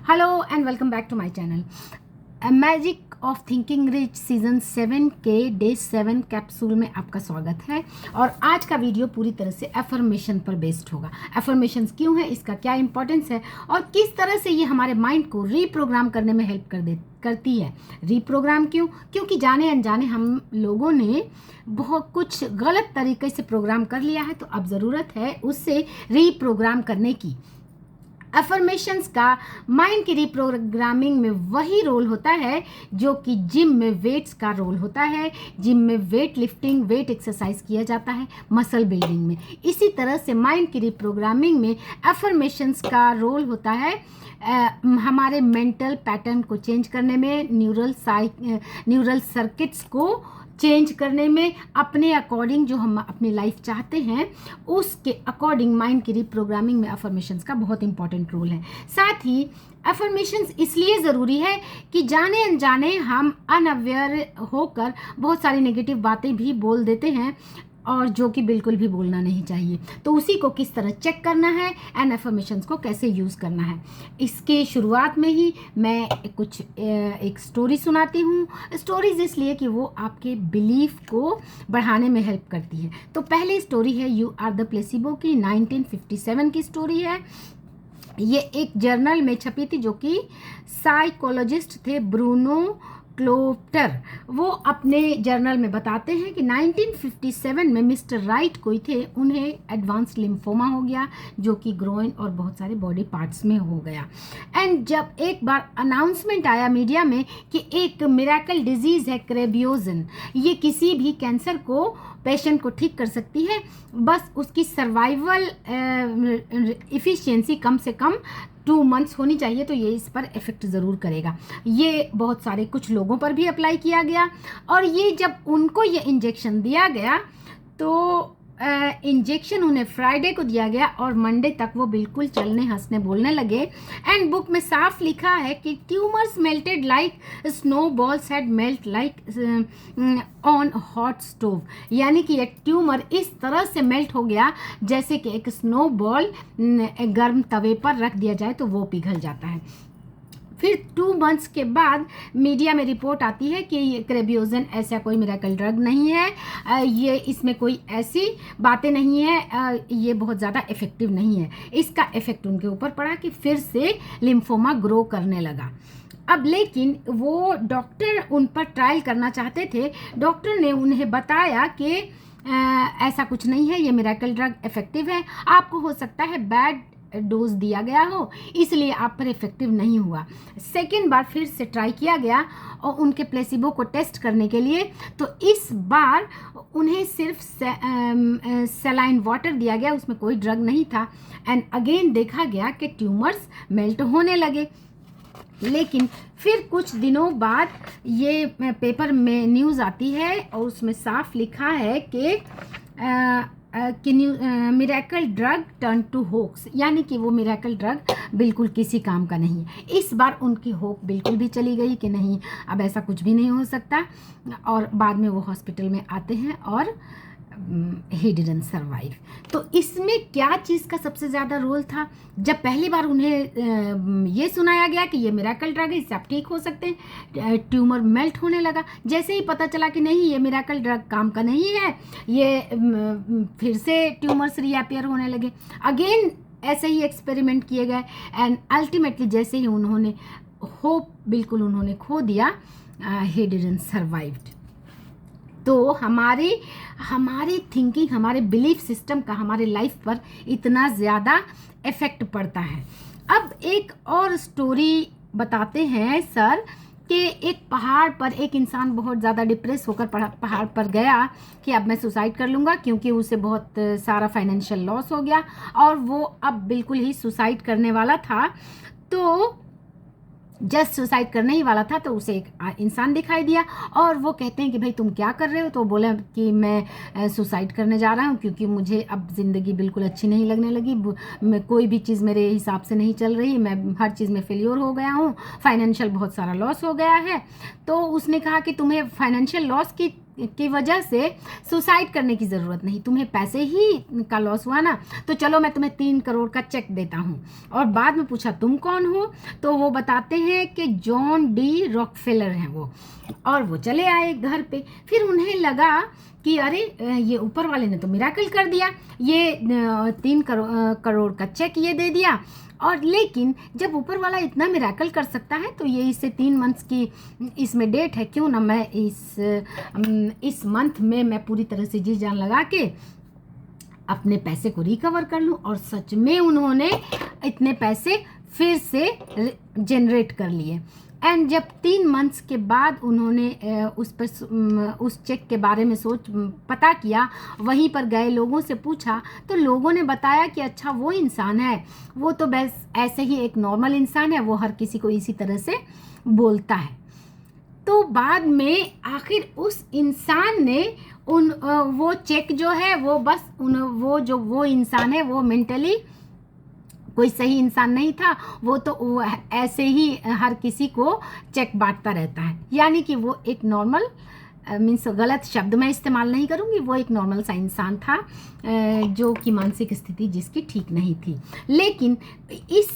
Hello and welcome back to my channel magic of thinking rich season 7 के day 7 capsule में आपका स्वागत है। और आज का वीडियो पूरी तरह से एफर्मेशन पर बेस्ड होगा। एफर्मेशंस क्यों है, इसका क्या इंपॉर्टेंस है और किस तरह से ये हमारे माइंड को रीप्रोग्राम करने में हेल्प करती है। रीप्रोग्राम क्यों? क्योंकि जाने अनजाने हम लोगों ने बहुत कुछ गलत तरीके से प्रोग्राम कर लिया है, तो अब ज़रूरत है उससे रीप्रोग्राम करने की। अफर्मेशंस का माइंड की रिप्रोग्रामिंग में वही रोल होता है जो कि जिम में वेट्स का रोल होता है। जिम में वेट लिफ्टिंग, वेट एक्सरसाइज किया जाता है मसल बिल्डिंग में। इसी तरह से माइंड की रिप्रोग्रामिंग में अफर्मेशंस का रोल होता है हमारे मेंटल पैटर्न को चेंज करने में, न्यूरल सर्किट्स को चेंज करने में, अपने अकॉर्डिंग जो हम अपनी लाइफ चाहते हैं उसके अकॉर्डिंग माइंड की रिप्रोग्रामिंग में अफर्मेशंस का बहुत इंपॉर्टेंट रोल है। साथ ही अफर्मेशंस इसलिए ज़रूरी है कि जाने अनजाने हम अनअवेयर होकर बहुत सारी नेगेटिव बातें भी बोल देते हैं और जो कि बिल्कुल भी बोलना नहीं चाहिए। तो उसी को किस तरह चेक करना है एंड अफर्मेशंस को कैसे यूज़ करना है, इसके शुरुआत में ही मैं एक स्टोरी सुनाती हूँ। स्टोरीज इसलिए कि वो आपके बिलीफ को बढ़ाने में हेल्प करती है। तो पहली स्टोरी है यू आर द प्लेसिबो की, 1957 की स्टोरी है। ये एक जर्नल में छपी थी जो कि साइकोलॉजिस्ट थे ब्रूनो क्लोप्टर। वो अपने जर्नल में बताते हैं कि 1957 में मिस्टर राइट कोई थे, उन्हें एडवांस लिम्फोमा हो गया जो कि ग्रोइन और बहुत सारे बॉडी पार्ट्स में हो गया। एंड जब एक बार अनाउंसमेंट आया मीडिया में कि एक मिरेकल डिजीज़ है क्रेबियोजन, ये किसी भी कैंसर को पेशेंट को ठीक कर सकती है, बस उसकी सर्वाइवल इफ़िशियंसी कम से कम 2 मंथ्स होनी चाहिए, तो ये इस पर इफ़ेक्ट ज़रूर करेगा। ये बहुत सारे कुछ लोगों पर भी अप्लाई किया गया और ये जब उनको ये इंजेक्शन दिया गया तो इंजेक्शन उन्हें फ्राइडे को दिया गया और मंडे तक वो बिल्कुल चलने हंसने बोलने लगे। एंड बुक में साफ लिखा है कि tumours melted like snow balls had melt like on hot stove, यानी कि एक ट्यूमर इस तरह से मेल्ट हो गया जैसे कि एक स्नो बॉल गर्म तवे पर रख दिया जाए तो वो पिघल जाता है। फिर 2 मंथ्स के बाद मीडिया में रिपोर्ट आती है कि ये क्रेबियोजन ऐसा कोई मिरेकल ड्रग नहीं है, ये इसमें कोई ऐसी बातें नहीं है, ये बहुत ज़्यादा इफ़ेक्टिव नहीं है। इसका इफ़ेक्ट उनके ऊपर पड़ा कि फिर से लिम्फोमा ग्रो करने लगा। अब लेकिन वो डॉक्टर उन पर ट्रायल करना चाहते थे। डॉक्टर ने उन्हें बताया कि ऐसा कुछ नहीं है, ये मिरेकल ड्रग इफ़ेक्टिव है, आपको हो सकता है बैड डोज दिया गया हो इसलिए आप पर इफेक्टिव नहीं हुआ। सेकेंड बार फिर से ट्राई किया गया और उनके प्लेसिबो को टेस्ट करने के लिए, तो इस बार उन्हें सिर्फ सलाइन वाटर दिया गया, उसमें कोई ड्रग नहीं था। एंड अगेन देखा गया कि ट्यूमर्स मेल्ट होने लगे। लेकिन फिर कुछ दिनों बाद ये पेपर में न्यूज़ आती है और उसमें साफ लिखा है कि miracle drug turn to hoax, यानी कि वो मिरेकल ड्रग बिल्कुल किसी काम का नहीं है। इस बार उनकी होप बिल्कुल भी चली गई कि नहीं, अब ऐसा कुछ भी नहीं हो सकता। और बाद में वो हॉस्पिटल में आते हैं और ही डिडंट सर्वाइव। तो इसमें क्या चीज़ का सबसे ज़्यादा रोल था? जब पहली बार उन्हें ये सुनाया गया कि ये मिरेकल ड्रग है, इससे आप ठीक हो सकते हैं, ट्यूमर मेल्ट होने लगा। जैसे ही पता चला कि नहीं ये मिरेकल ड्रग काम का नहीं है, ये फिर से ट्यूमर्स रीअपियर होने लगे। अगेन ऐसे ही एक्सपेरिमेंट किए गए एंड अल्टीमेटली जैसे ही उन्होंने होप बिल्कुल उन्होंने खो दिया, ही डिडंट सर्वाइव्ड। तो हमारी थिंकिंग, हमारे बिलीफ सिस्टम का हमारे लाइफ पर इतना ज़्यादा इफ़ेक्ट पड़ता है। अब एक और स्टोरी बताते हैं सर कि एक पहाड़ पर एक इंसान बहुत ज़्यादा डिप्रेस होकर पहाड़ पर गया कि अब मैं सुसाइड कर लूँगा, क्योंकि उसे बहुत सारा फाइनेंशियल लॉस हो गया और वो अब बिल्कुल ही सुसाइड करने वाला था। तो जस्ट सुसाइड करने ही वाला था तो उसे एक इंसान दिखाई दिया और वो कहते हैं कि भाई तुम क्या कर रहे हो? तो बोला कि मैं सुसाइड करने जा रहा हूँ क्योंकि मुझे अब ज़िंदगी बिल्कुल अच्छी नहीं लगने लगी, मैं कोई भी चीज़ मेरे हिसाब से नहीं चल रही, मैं हर चीज़ में फेलियर हो गया हूँ, फाइनेंशियल बहुत सारा लॉस हो गया है। तो उसने कहा कि तुम्हें फाइनेंशियल लॉस की की वजह से सुसाइड करने की ज़रूरत नहीं, तुम्हें पैसे ही का लॉस हुआ ना, तो चलो मैं तुम्हें 3 करोड़ का चेक देता हूँ। और बाद में पूछा तुम कौन हो, तो वो बताते हैं कि जॉन डी रॉकफेलर हैं वो, और वो चले आए घर पे। फिर उन्हें लगा कि अरे ये ऊपर वाले ने तो मिराकल कर दिया, ये 3 करोड़ का चेक ये दे दिया। और लेकिन जब ऊपर वाला इतना मिराकल कर सकता है तो ये इससे 3 मंथ्स की इसमें डेट है, क्यों ना मैं इस मंथ में मैं पूरी तरह से जी जान लगा के अपने पैसे को रिकवर कर लूं। और सच में उन्होंने इतने पैसे फिर से जनरेट कर लिए। एंड जब 3 मंथ्स के बाद उन्होंने उस चेक के बारे में पता किया, वहीं पर गए लोगों से पूछा, तो लोगों ने बताया कि अच्छा वो इंसान है, वो तो बस ऐसे ही एक नॉर्मल इंसान है, वो हर किसी को इसी तरह से बोलता है। तो बाद में आखिर उस इंसान ने वो चेक जो है वो बस वो इंसान है वो मेंटली कोई सही इंसान नहीं था, वो तो ऐसे ही हर किसी को चेक बांटता रहता है। यानी कि वो एक नॉर्मल मीन्स गलत शब्द मैं इस्तेमाल नहीं करूँगी, वो एक नॉर्मल सा इंसान था जो कि मानसिक स्थिति जिसकी ठीक नहीं थी। लेकिन इस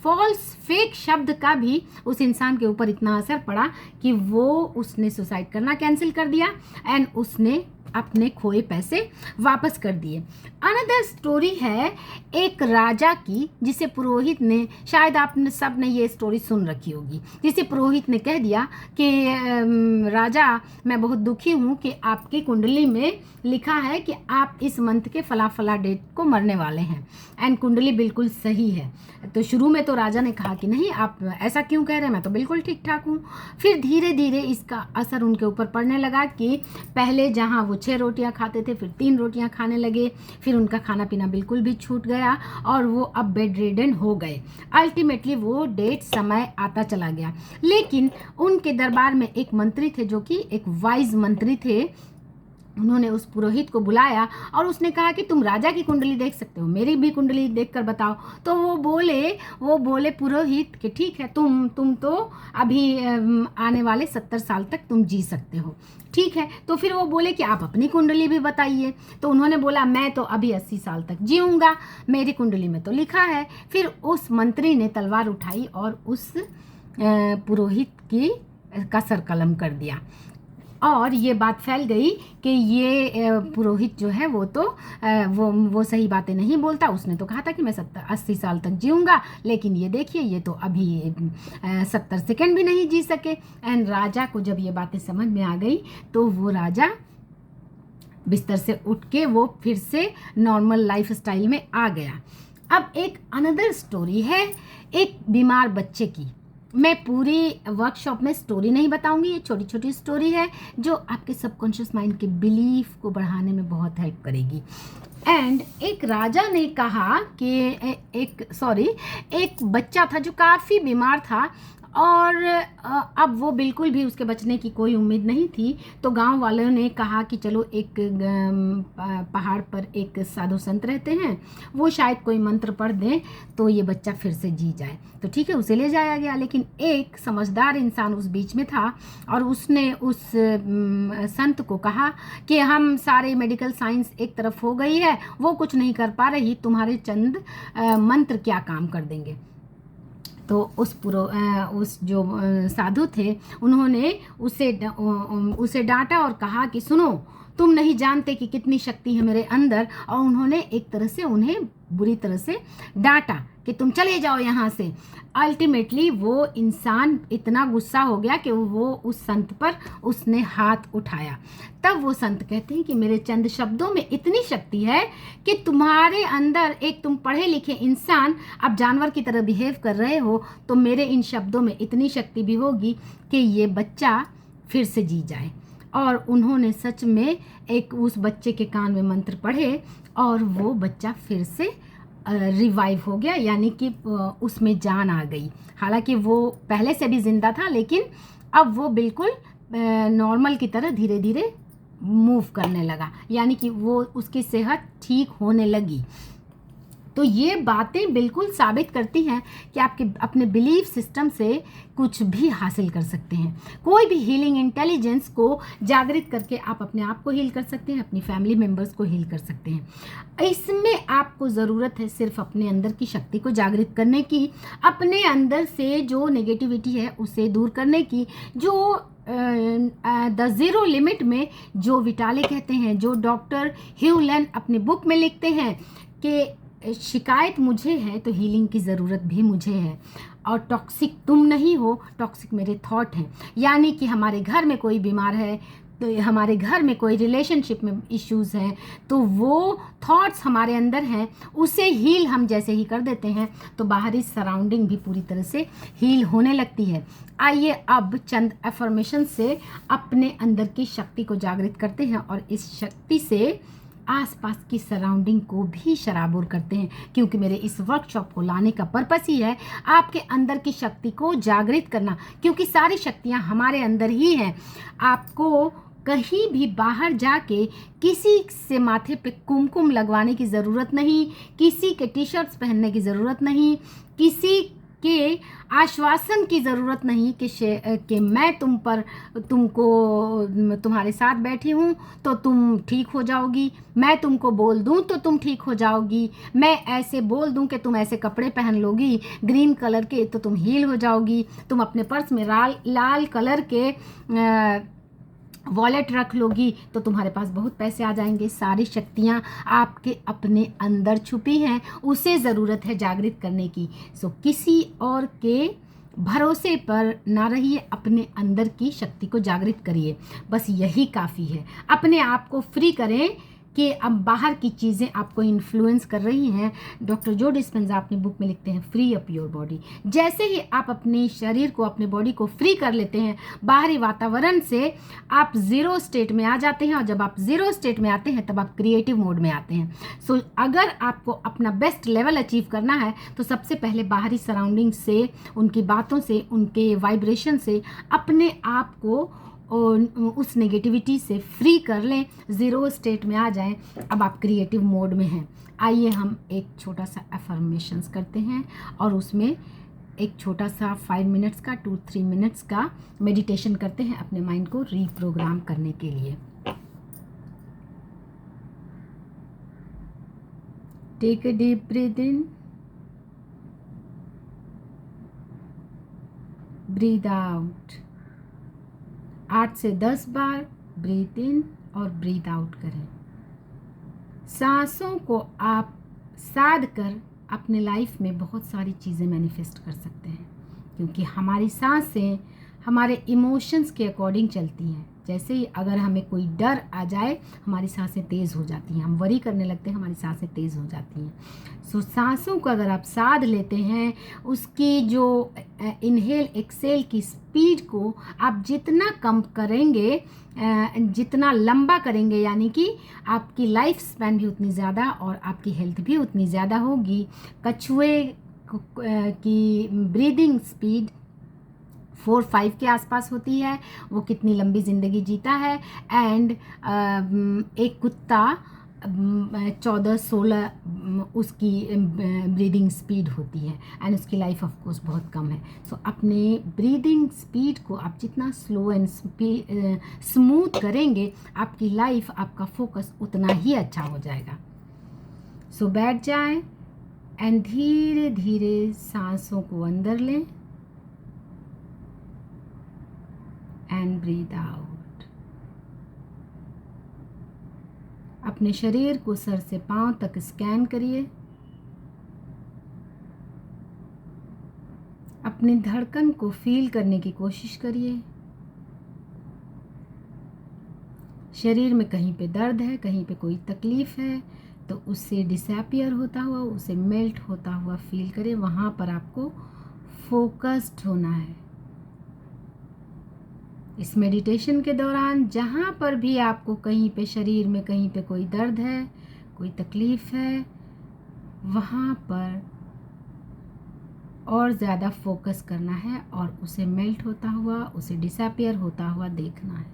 फॉल्स फेक शब्द का भी उस इंसान के ऊपर इतना असर पड़ा कि उसने सुसाइड करना कैंसिल कर दिया एंड उसने अपने खोए पैसे वापस कर दिए। अनदर स्टोरी है एक राजा की, जिसे पुरोहित ने, शायद आपने सब ने ये स्टोरी सुन रखी होगी, जिसे पुरोहित ने कह दिया कि राजा मैं बहुत दुखी हूँ कि आपकी कुंडली में लिखा है कि आप इस मंथ के फला फला डेट को मरने वाले हैं, एंड कुंडली बिल्कुल सही है। तो शुरू में तो राजा ने कहा कि नहीं आप ऐसा क्यों कह रहे हैं, मैं तो बिल्कुल ठीक ठाक हूँ। फिर धीरे धीरे इसका असर उनके ऊपर पड़ने लगा कि पहले जहाँ वो 6 रोटियाँ खाते थे फिर 3 रोटियाँ खाने लगे, फिर उनका खाना पीना बिल्कुल भी छूट गया और वो अब बेड रिडन हो गए। अल्टीमेटली वो डेट समय आता चला गया। लेकिन उनके दरबार में एक मंत्री थे जो कि एक वाइज मंत्री थे। उन्होंने उस पुरोहित को बुलाया और उसने कहा कि तुम राजा की कुंडली देख सकते हो, मेरी भी कुंडली देखकर बताओ। तो वो बोले पुरोहित कि ठीक है, तुम तो अभी आने वाले 70 साल तक तुम जी सकते हो, ठीक है। तो फिर वो बोले कि आप अपनी कुंडली भी बताइए। तो उन्होंने बोला मैं तो अभी 80 साल तक जीऊँगा, मेरी कुंडली में तो लिखा है। फिर उस मंत्री ने तलवार उठाई और उस पुरोहित का सर कलम कर दिया और ये बात फैल गई कि ये पुरोहित जो है वो तो वो सही बातें नहीं बोलता। उसने तो कहा था कि मैं 70-80 साल तक जीऊँगा, लेकिन ये देखिए ये तो अभी 70 सेकंड भी नहीं जी सके। एंड राजा को जब ये बातें समझ में आ गई तो वो राजा बिस्तर से उठ के वो फिर से नॉर्मल लाइफ स्टाइल में आ गया। अब एक अनदर स्टोरी है एक बीमार बच्चे की। मैं पूरी वर्कशॉप में स्टोरी नहीं बताऊंगी, ये छोटी छोटी स्टोरी है जो आपके सबकॉन्शियस माइंड के बिलीफ को बढ़ाने में बहुत हेल्प करेगी। एंड एक राजा ने कहा कि एक बच्चा था जो काफ़ी बीमार था और अब वो बिल्कुल भी उसके बचने की कोई उम्मीद नहीं थी। तो गांव वालों ने कहा कि चलो एक पहाड़ पर एक साधु संत रहते हैं, वो शायद कोई मंत्र पढ़ दें तो ये बच्चा फिर से जी जाए। तो ठीक है, उसे ले जाया गया। लेकिन एक समझदार इंसान उस बीच में था और उसने उस संत को कहा कि हम सारे मेडिकल साइंस एक तरफ हो गई है, वो कुछ नहीं कर पा रही, तुम्हारे चंद मंत्र क्या काम कर देंगे। तो उस जो साधु थे उन्होंने उसे डांटा और कहा कि सुनो, तुम नहीं जानते कि कितनी शक्ति है मेरे अंदर। और उन्होंने एक तरह से उन्हें बुरी तरह से डांटा कि तुम चले जाओ यहाँ से। अल्टीमेटली वो इंसान इतना गुस्सा हो गया कि वो उस संत पर उसने हाथ उठाया। तब वो संत कहते हैं कि मेरे चंद शब्दों में इतनी शक्ति है कि तुम्हारे अंदर एक तुम पढ़े लिखे इंसान अब जानवर की तरह बिहेव कर रहे हो, तो मेरे इन शब्दों में इतनी शक्ति भी होगी कि ये बच्चा फिर से जी जाए। और उन्होंने सच में उस बच्चे के कान में मंत्र पढ़े और वो बच्चा फिर से रिवाइव हो गया, यानी कि उसमें जान आ गई। हालांकि वो पहले से भी जिंदा था, लेकिन अब वो बिल्कुल नॉर्मल की तरह धीरे धीरे मूव करने लगा, यानी कि वो उसकी सेहत ठीक होने लगी। तो ये बातें बिल्कुल साबित करती हैं कि आपके अपने बिलीफ सिस्टम से कुछ भी हासिल कर सकते हैं। कोई भी हीलिंग इंटेलिजेंस को जागृत करके आप अपने आप को हील कर सकते हैं, अपनी फैमिली मेम्बर्स को हील कर सकते हैं। इसमें आपको ज़रूरत है सिर्फ अपने अंदर की शक्ति को जागृत करने की, अपने अंदर से जो नेगेटिविटी है उसे दूर करने की, जो द ज़ीरो लिमिट में जो विटाले कहते हैं, जो डॉक्टर ह्यू लेन अपनी बुक में लिखते हैं कि शिकायत मुझे है तो हीलिंग की ज़रूरत भी मुझे है, और टॉक्सिक तुम नहीं हो, टॉक्सिक मेरे थॉट हैं। यानी कि हमारे घर में कोई बीमार है, तो हमारे घर में कोई रिलेशनशिप में इश्यूज़ हैं, तो वो थॉट्स हमारे अंदर हैं, उसे हील हम जैसे ही कर देते हैं तो बाहरी सराउंडिंग भी पूरी तरह से हील होने लगती है। आइए अब चंद अफर्मेशन से अपने अंदर की शक्ति को जागृत करते हैं और इस शक्ति से आसपास की सराउंडिंग को भी शराबोर करते हैं, क्योंकि मेरे इस वर्कशॉप को लाने का पर्पस ही है आपके अंदर की शक्ति को जागृत करना, क्योंकि सारी शक्तियाँ हमारे अंदर ही हैं। आपको कहीं भी बाहर जाके किसी से माथे पे कुमकुम लगवाने की ज़रूरत नहीं, किसी के टी शर्ट्स पहनने की ज़रूरत नहीं, किसी के आश्वासन की ज़रूरत नहीं कि मैं तुम्हारे साथ बैठी हूँ तो तुम ठीक हो जाओगी, मैं तुमको बोल दूँ तो तुम ठीक हो जाओगी, मैं ऐसे बोल दूँ कि तुम ऐसे कपड़े पहन लोगी ग्रीन कलर के तो तुम हील हो जाओगी, तुम अपने पर्स में लाल कलर के वॉलेट रख लोगी तो तुम्हारे पास बहुत पैसे आ जाएंगे। सारी शक्तियाँ आपके अपने अंदर छुपी हैं, उसे ज़रूरत है जागृत करने की। सो किसी और के भरोसे पर ना रहिए, अपने अंदर की शक्ति को जागृत करिए, बस यही काफ़ी है। अपने आप को फ्री करें कि अब बाहर की चीज़ें आपको इन्फ्लुएंस कर रही हैं। डॉक्टर जो डिस्पेंजा अपनी बुक में लिखते हैं, फ्री अप योर बॉडी। जैसे ही आप अपने शरीर को, अपने बॉडी को फ्री कर लेते हैं बाहरी वातावरण से, आप ज़ीरो स्टेट में आ जाते हैं, और जब आप ज़ीरो स्टेट में आते हैं तब आप क्रिएटिव मोड में आते हैं। सो अगर आपको अपना बेस्ट लेवल अचीव करना है तो सबसे पहले बाहरी सराउंडिंग से, उनकी बातों से, उनके वाइब्रेशन से अपने आप को और उस नेगेटिविटी से फ्री कर लें, ज़ीरो स्टेट में आ जाएं। अब आप क्रिएटिव मोड में हैं। आइए हम एक छोटा सा अफर्मेशंस करते हैं और उसमें एक छोटा सा 5 मिनट्स का 2-3 मिनट्स का मेडिटेशन करते हैं अपने माइंड को रीप्रोग्राम करने के लिए। Take a deep breath in, breath out. 8 से 10 बार ब्रीथ इन और ब्रीथ आउट करें। सांसों को आप साध कर अपने लाइफ में बहुत सारी चीज़ें मैनिफेस्ट कर सकते हैं, क्योंकि हमारी सांसें हमारे इमोशंस के अकॉर्डिंग चलती हैं। जैसे ही अगर हमें कोई डर आ जाए हमारी सांसें तेज़ हो जाती हैं, हम वरी करने लगते हैं, हमारी सांसें तेज़ हो जाती हैं। सो सांसों को अगर आप साध लेते हैं, उसकी जो इनहेल एक्सेल की स्पीड को आप जितना कम करेंगे, जितना लंबा करेंगे, यानी कि आपकी लाइफ स्पैन भी उतनी ज़्यादा और आपकी हेल्थ भी उतनी ज़्यादा होगी। कछुए की ब्रीदिंग स्पीड 4-5 के आसपास होती है, वो कितनी लंबी ज़िंदगी जीता है। एंड एक कुत्ता 14-16 उसकी ब्रीदिंग स्पीड होती है, एंड उसकी लाइफ ऑफ कोर्स बहुत कम है। सो अपने ब्रीदिंग स्पीड को आप जितना स्लो एंड स्मूथ करेंगे, आपकी लाइफ, आपका फोकस उतना ही अच्छा हो जाएगा। सो बैठ जाएं एंड धीरे धीरे सांसों को अंदर लें एंड ब्रीथ आउट। अपने शरीर को सर से पांव तक स्कैन करिए। अपनी धड़कन को फील करने की कोशिश करिए। शरीर में कहीं पे दर्द है, कहीं पे कोई तकलीफ है, तो उससे डिसअपियर होता हुआ, उसे मेल्ट होता हुआ फील करें। वहाँ पर आपको फोकस्ड होना है। इस मेडिटेशन के दौरान जहाँ पर भी आपको कहीं पे शरीर में कहीं पे कोई दर्द है, कोई तकलीफ़ है, वहाँ पर और ज़्यादा फोकस करना है और उसे मेल्ट होता हुआ, उसे डिसअपियर होता हुआ देखना है।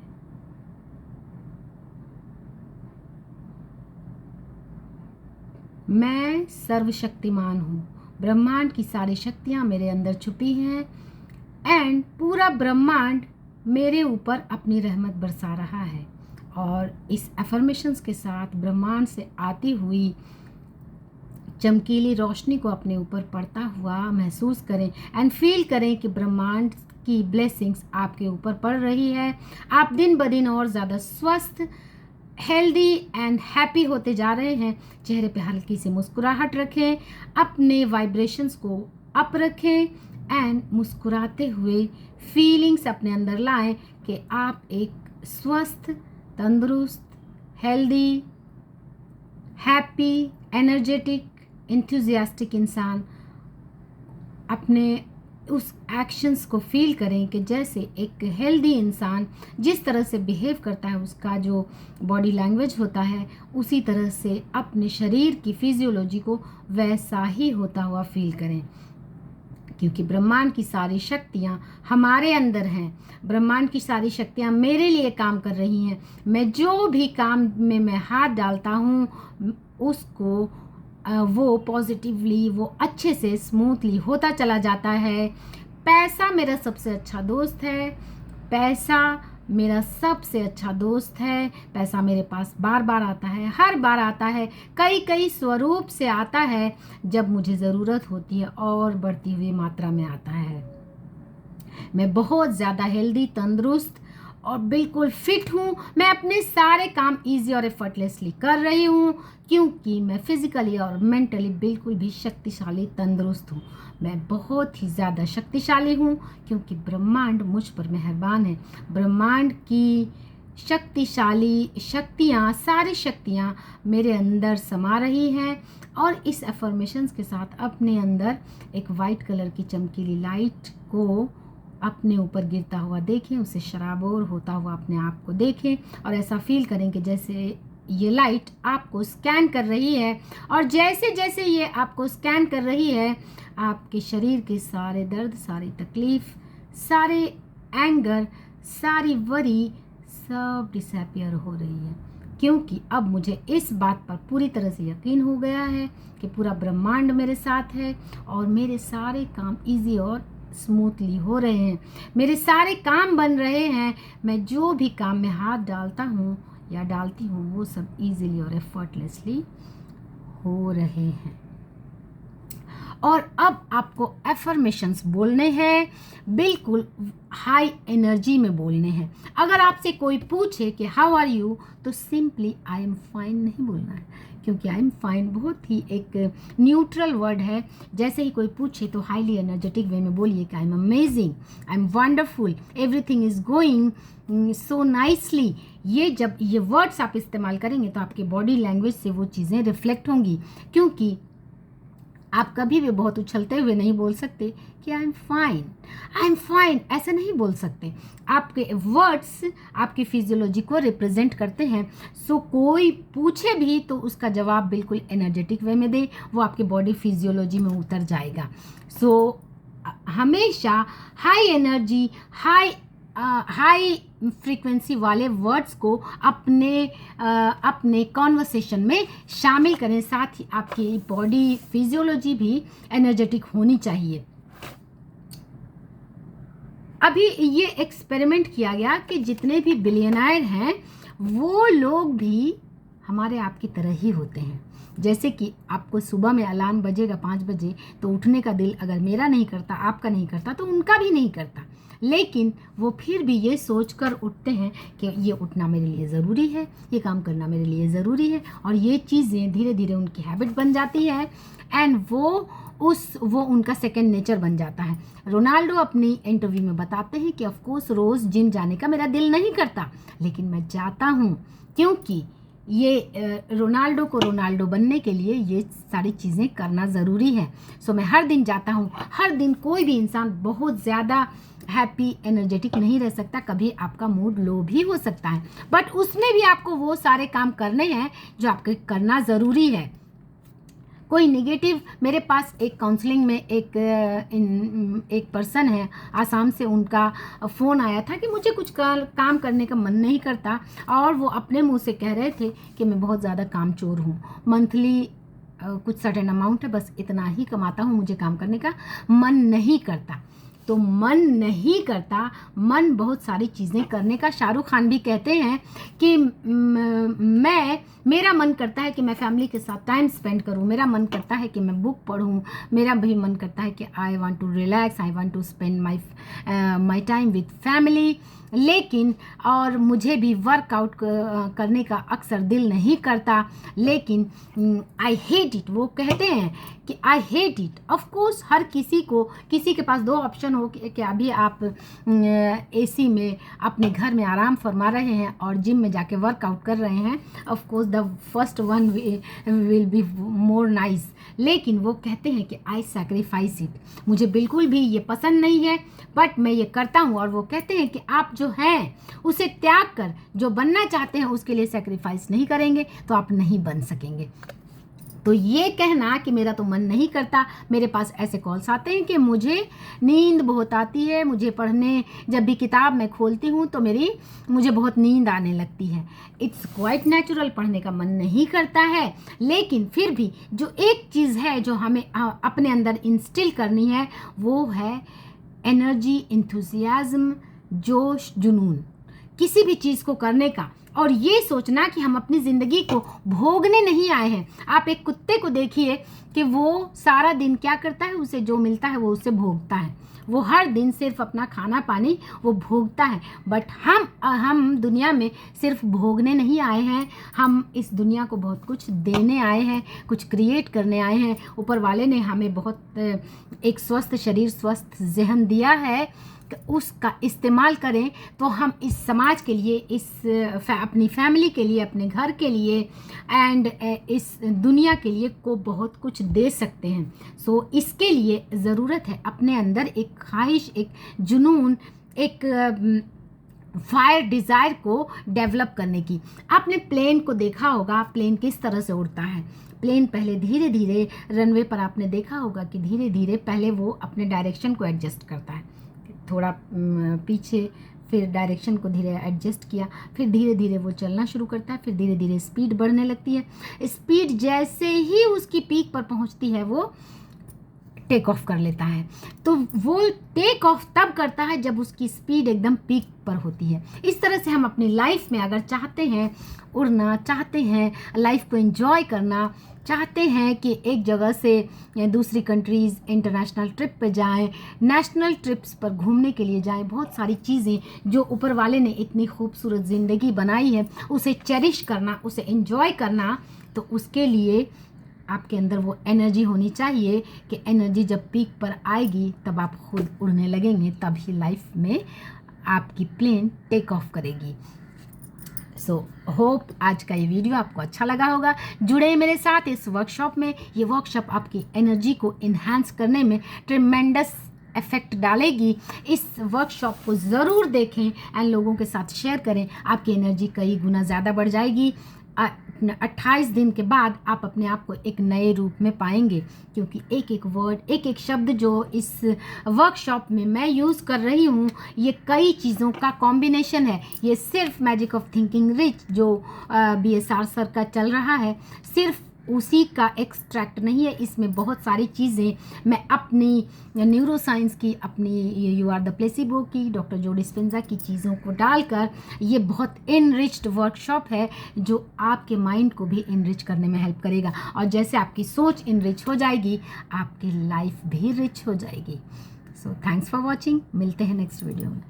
मैं सर्वशक्तिमान हूँ, ब्रह्मांड की सारी शक्तियाँ मेरे अंदर छुपी हैं एंड पूरा ब्रह्मांड मेरे ऊपर अपनी रहमत बरसा रहा है। और इस अफर्मेशंस के साथ ब्रह्मांड से आती हुई चमकीली रोशनी को अपने ऊपर पड़ता हुआ महसूस करें एंड फील करें कि ब्रह्मांड की ब्लेसिंग्स आपके ऊपर पड़ रही है। आप दिन ब दिन और ज़्यादा स्वस्थ, हेल्दी एंड हैप्पी होते जा रहे हैं। चेहरे पे हल्की सी मुस्कुराहट रखें, अपने वाइब्रेशंस को अप रखें एंड मुस्कुराते हुए फीलिंग्स अपने अंदर लाएं कि आप एक स्वस्थ, तंदुरुस्त, हेल्दी, हैप्पी, एनर्जेटिक, इंथुजियास्टिक इंसान अपने उस एक्शंस को फील करें कि जैसे एक हेल्दी इंसान जिस तरह से बिहेव करता है, उसका जो बॉडी लैंग्वेज होता है, उसी तरह से अपने शरीर की फिजियोलॉजी को वैसा ही होता हुआ फील करें। क्योंकि ब्रह्मांड की सारी शक्तियाँ हमारे अंदर हैं, ब्रह्मांड की सारी शक्तियाँ मेरे लिए काम कर रही हैं। मैं जो भी काम में मैं हाथ डालता हूँ उसको वो पॉजिटिवली, वो अच्छे से स्मूथली होता चला जाता है। पैसा मेरा सबसे अच्छा दोस्त है, पैसा मेरा सबसे अच्छा दोस्त है। पैसा मेरे पास बार बार आता है, हर बार आता है, कई कई स्वरूप से आता है। जब मुझे ज़रूरत होती है और बढ़ती हुई मात्रा में आता है। मैं बहुत ज़्यादा हेल्दी, तंदुरुस्त और बिल्कुल फिट हूँ। मैं अपने सारे काम इजी और एफर्टलेसली कर रही हूँ क्योंकि मैं फिजिकली और मेंटली बिल्कुल भी शक्तिशाली, तंदुरुस्त हूँ। मैं बहुत ही ज़्यादा शक्तिशाली हूँ क्योंकि ब्रह्मांड मुझ पर मेहरबान है। ब्रह्मांड की शक्तिशाली शक्तियाँ, सारी शक्तियाँ मेरे अंदर समा रही हैं। और इस अफर्मेशंस के साथ अपने अंदर एक वाइट कलर की चमकीली लाइट को अपने ऊपर गिरता हुआ देखें, उसे शराबोर होता हुआ अपने आप को देखें और ऐसा फील करें कि जैसे ये लाइट आपको स्कैन कर रही है। और जैसे जैसे ये आपको स्कैन कर रही है, आपके शरीर के सारे दर्द, सारी तकलीफ़, सारे एंगर, सारी वरी सब डिसअपियर हो रही है। क्योंकि अब मुझे इस बात पर पूरी तरह से यकीन हो गया है कि पूरा ब्रह्मांड मेरे साथ है और मेरे सारे काम इजी और स्मूथली हो रहे हैं। मेरे सारे काम बन रहे हैं। मैं जो भी काम में हाथ डालता हूँ या डालती हूँ वो सब इजीली और एफर्टलेसली हो रहे हैं। और अब आपको एफर्मेशंस बोलने हैं, बिल्कुल हाई एनर्जी में बोलने हैं। अगर आपसे कोई पूछे कि हाउ आर यू, तो सिंपली आई एम फाइन नहीं बोलना है, क्योंकि आई एम फाइन बहुत ही एक न्यूट्रल वर्ड है। जैसे ही कोई पूछे तो हाईली एनर्जेटिक वे में बोलिए कि I am amazing, I am wonderful, everything is going so nicely. ये जब ये वर्ड्स आप इस्तेमाल करेंगे तो आपके बॉडी लैंग्वेज से वो चीज़ें रिफ्लेक्ट होंगी। क्योंकि आप कभी भी बहुत उछलते हुए नहीं बोल सकते कि आई एम फाइन, ऐसा नहीं बोल सकते। आपके वर्ड्स आपकी फिजियोलॉजी को रिप्रेजेंट करते हैं। सो कोई पूछे भी तो उसका जवाब बिल्कुल एनर्जेटिक वे में दे, वो आपके बॉडी फिजियोलॉजी में उतर जाएगा। सो हमेशा हाई एनर्जी, हाई फ्रीक्वेंसी वाले वर्ड्स को अपने कॉन्वर्सेशन में शामिल करें। साथ ही आपकी बॉडी फिजियोलॉजी भी एनर्जेटिक होनी चाहिए। अभी ये एक्सपेरिमेंट किया गया कि जितने भी बिलियनर हैं वो लोग भी हमारे आपकी तरह ही होते हैं। जैसे कि आपको सुबह में अलार्म बजेगा 5 बजे, तो उठने का दिल अगर मेरा नहीं करता, आपका नहीं करता, तो उनका भी नहीं करता। लेकिन वो फिर भी ये सोचकर उठते हैं कि ये उठना मेरे लिए ज़रूरी है, ये काम करना मेरे लिए ज़रूरी है। और ये चीज़ें धीरे धीरे उनकी हैबिट बन जाती है एंड वो उनका सेकंड नेचर बन जाता है। रोनाल्डो अपनी इंटरव्यू में बताते हैं कि ऑफकोर्स रोज़ जिम जाने का मेरा दिल नहीं करता, लेकिन मैं जाता हूँ क्योंकि ये रोनाल्डो को रोनाल्डो बनने के लिए ये सारी चीज़ें करना ज़रूरी है। सो मैं हर दिन जाता हूँ। हर दिन कोई भी इंसान बहुत ज़्यादा हैप्पी, एनर्जेटिक नहीं रह सकता। कभी आपका मूड लो भी हो सकता है, बट उसमें भी आपको वो सारे काम करने हैं जो आपके करना ज़रूरी है। कोई नेगेटिव, मेरे पास एक काउंसलिंग में एक पर्सन है आसाम से, उनका फ़ोन आया था कि मुझे कुछ काम करने का मन नहीं करता और वो अपने मुंह से कह रहे थे कि मैं बहुत ज़्यादा कामचोर हूँ। मंथली कुछ सर्टेन अमाउंट है, बस इतना ही कमाता हूँ, मुझे काम करने का मन नहीं करता। तो मन नहीं करता, मन बहुत सारी चीज़ें करने का। शाहरुख खान भी कहते हैं कि मेरा मन करता है कि मैं फैमिली के साथ टाइम स्पेंड करूं, मेरा मन करता है कि मैं बुक पढूं, मेरा भी मन करता है कि I want to relax, I want to spend my time with family. लेकिन और मुझे भी वर्कआउट करने का अक्सर दिल नहीं करता, लेकिन आई हेट इट। वो कहते हैं कि I hate it. Of course हर किसी के पास दो ऑप्शन हो कि अभी आप एसी में अपने घर में आराम फरमा रहे हैं और जिम में जाके वर्कआउट कर रहे हैं। Of course the first one will be more nice, लेकिन वो कहते हैं कि आई सैक्रिफाइस इट। मुझे बिल्कुल भी ये पसंद नहीं है, बट मैं ये करता हूँ। और वो कहते हैं कि आप जो हैं उसे त्याग कर जो बनना चाहते हैं उसके लिए सैक्रिफाइस नहीं करेंगे तो आप नहीं बन सकेंगे। तो ये कहना कि मेरा तो मन नहीं करता, मेरे पास ऐसे कॉल्स आते हैं कि मुझे नींद बहुत आती है, मुझे पढ़ने, जब भी किताब मैं खोलती हूँ तो मुझे बहुत नींद आने लगती है। इट्स क्वाइट नेचुरल, पढ़ने का मन नहीं करता है, लेकिन फिर भी जो एक चीज़ है जो हमें अपने अंदर इंस्टिल करनी है वो है एनर्जी, इंथुसियाज्म, जोश, जुनून किसी भी चीज़ को करने का। और ये सोचना कि हम अपनी ज़िंदगी को भोगने नहीं आए हैं। आप एक कुत्ते को देखिए कि वो सारा दिन क्या करता है, उसे जो मिलता है वो उससे भोगता है। वो हर दिन सिर्फ अपना खाना पानी वो भोगता है। बट हम दुनिया में सिर्फ भोगने नहीं आए हैं, हम इस दुनिया को बहुत कुछ देने आए हैं, कुछ क्रिएट करने आए हैं। ऊपर वाले ने हमें बहुत एक स्वस्थ शरीर, स्वस्थ ज़हन दिया है, उसका इस्तेमाल करें तो हम इस समाज के लिए, अपनी फैमिली के लिए, अपने घर के लिए एंड इस दुनिया के लिए को बहुत कुछ दे सकते हैं। सो इसके लिए ज़रूरत है अपने अंदर एक ख्वाहिश, एक जुनून, एक फायर डिज़ायर को डेवलप करने की। आपने प्लेन को देखा होगा, प्लेन किस तरह से उड़ता है। प्लेन पहले धीरे धीरे रनवे पर आपने देखा होगा कि धीरे धीरे पहले वो अपने डायरेक्शन को एडजस्ट करता है, थोड़ा पीछे, फिर डायरेक्शन को धीरे एडजस्ट किया, फिर धीरे धीरे वो चलना शुरू करता है, फिर धीरे धीरे स्पीड बढ़ने लगती है। स्पीड जैसे ही उसकी पीक पर पहुंचती है वो टेक ऑफ कर लेता है। तो वो टेक ऑफ तब करता है जब उसकी स्पीड एकदम पीक पर होती है। इस तरह से हम अपनी लाइफ में अगर चाहते हैं उड़ना, चाहते हैं लाइफ को एंजॉय करना, चाहते हैं कि एक जगह से दूसरी कंट्रीज़ इंटरनेशनल ट्रिप पे जाएं, नेशनल ट्रिप्स पर घूमने के लिए जाएं, बहुत सारी चीज़ें जो ऊपर वाले ने इतनी खूबसूरत ज़िंदगी बनाई है उसे चेरिश करना, उसे एंजॉय करना, तो उसके लिए आपके अंदर वो एनर्जी होनी चाहिए कि एनर्जी जब पीक पर आएगी तब आप खुद उड़ने लगेंगे, तभी लाइफ में आपकी प्लेन टेक ऑफ करेगी। सो होप आज का ये वीडियो आपको अच्छा लगा होगा। जुड़े मेरे साथ इस वर्कशॉप में। ये वर्कशॉप आपकी एनर्जी को इन्हांस करने में ट्रेमेंडस इफेक्ट डालेगी। इस वर्कशॉप को ज़रूर देखें एंड लोगों के साथ शेयर करें, आपकी एनर्जी कई गुना ज़्यादा बढ़ जाएगी। 28 दिन के बाद आप अपने आप को एक नए रूप में पाएंगे, क्योंकि एक एक वर्ड, एक एक शब्द जो इस वर्कशॉप में मैं यूज़ कर रही हूँ ये कई चीज़ों का कॉम्बिनेशन है। ये सिर्फ मैजिक ऑफ थिंकिंग रिच जो BSR सर का चल रहा है, सिर्फ उसी का एक्सट्रैक्ट नहीं है। इसमें बहुत सारी चीज़ें मैं अपनी न्यूरो साइंस की, अपनी यू आर द प्लेसिबो की, डॉक्टर जो डिस्पेंजा की चीज़ों को डालकर ये बहुत इनरिच्ड वर्कशॉप है जो आपके माइंड को भी इनरिच करने में हेल्प करेगा। और जैसे आपकी सोच इनरिच हो जाएगी, आपकी लाइफ भी रिच हो जाएगी। So thanks for watching. मिलते हैं नेक्स्ट वीडियो में।